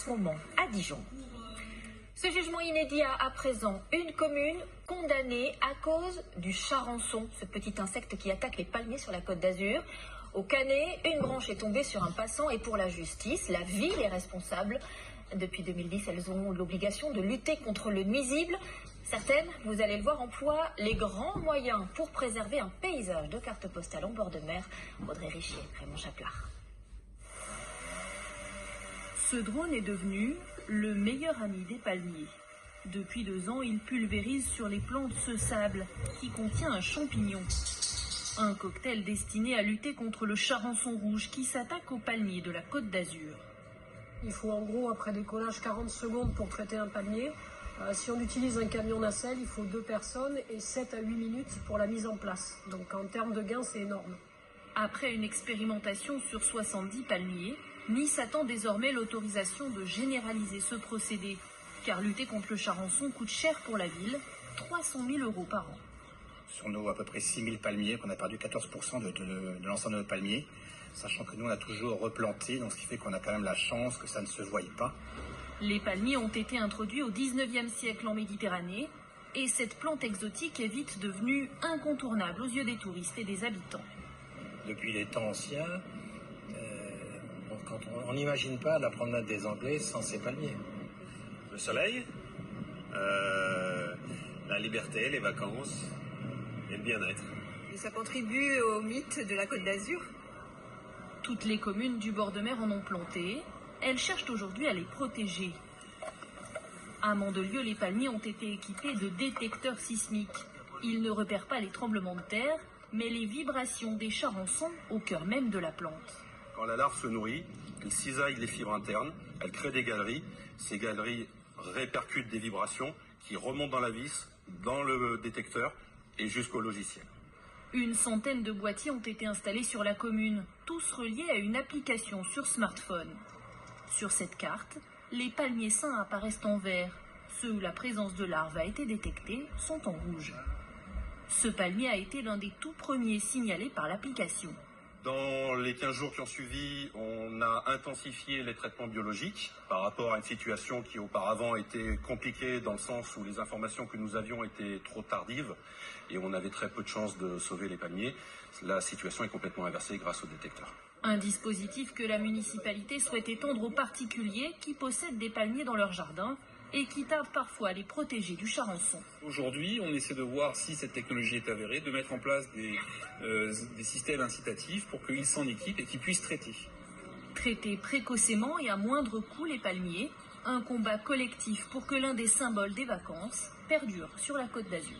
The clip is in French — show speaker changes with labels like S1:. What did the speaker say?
S1: ce moment à Dijon. Ce jugement inédit a à présent une commune condamnée à cause du charançon, ce petit insecte qui attaque les palmiers sur la Côte d'Azur. Au Canet, une branche est tombée sur un passant et pour la justice, la ville est responsable. Depuis 2010, elles ont l'obligation de lutter contre le nuisible. Certaines, vous allez le voir, emploient les grands moyens pour préserver un paysage de cartes postales en bord de mer. Audrey Richier, Raymond Chaplard.
S2: Ce drone est devenu le meilleur ami des palmiers. Depuis 2 ans, il pulvérise sur les plantes ce sable qui contient un champignon. Un cocktail destiné à lutter contre le charançon rouge qui s'attaque aux palmiers de la Côte d'Azur.
S3: Il faut en gros, après décollage, 40 secondes pour traiter un palmier. Si on utilise un camion nacelle, il faut 2 personnes et 7 à 8 minutes pour la mise en place. Donc en termes de gains, c'est énorme.
S2: Après une expérimentation sur 70 palmiers, Nice attend désormais l'autorisation de généraliser ce procédé. Car lutter contre le charançon coûte cher pour la ville, 300 000 € par an.
S4: Sur nos à peu près 6 000 palmiers, qu'on a perdu 14% de l'ensemble de nos palmiers, sachant que nous on a toujours replanté, donc ce qui fait qu'on a quand même la chance que ça ne se voie pas.
S2: Les palmiers ont été introduits au 19e siècle en Méditerranée et cette plante exotique est vite devenue incontournable aux yeux des touristes et des habitants.
S5: Depuis les temps anciens, on n'imagine pas la promenade des Anglais sans ces palmiers.
S6: Le soleil, la liberté, les vacances et le bien-être.
S7: Et ça contribue au mythe de la Côte d'Azur.
S2: Toutes les communes du bord de mer en ont planté. Elles cherchent aujourd'hui à les protéger. À Mandelieu, les palmiers ont été équipés de détecteurs sismiques. Ils ne repèrent pas les tremblements de terre, mais les vibrations des charançons au cœur même de la plante.
S8: Quand la larve se nourrit, elle cisaille les fibres internes, elle crée des galeries. Ces galeries répercutent des vibrations qui remontent dans la vis, dans le détecteur et jusqu'au logiciel.
S2: Une centaine de boîtiers ont été installés sur la commune, tous reliés à une application sur smartphone. Sur cette carte, les palmiers sains apparaissent en vert. Ceux où la présence de larves a été détectée sont en rouge. Ce palmier a été l'un des tout premiers signalés par l'application.
S8: Dans les 15 jours qui ont suivi, on a intensifié les traitements biologiques par rapport à une situation qui auparavant était compliquée dans le sens où les informations que nous avions étaient trop tardives et on avait très peu de chances de sauver les palmiers. La situation est complètement inversée grâce au détecteur.
S2: Un dispositif que la municipalité souhaite étendre aux particuliers qui possèdent des palmiers dans leur jardin et qui tardent parfois à les protéger du charançon.
S9: Aujourd'hui, on essaie de voir si cette technologie est avérée, de mettre en place des systèmes incitatifs pour qu'ils s'en équipent et qu'ils puissent traiter.
S2: Traiter précocement et à moindre coût les palmiers, un combat collectif pour que l'un des symboles des vacances perdure sur la Côte d'Azur.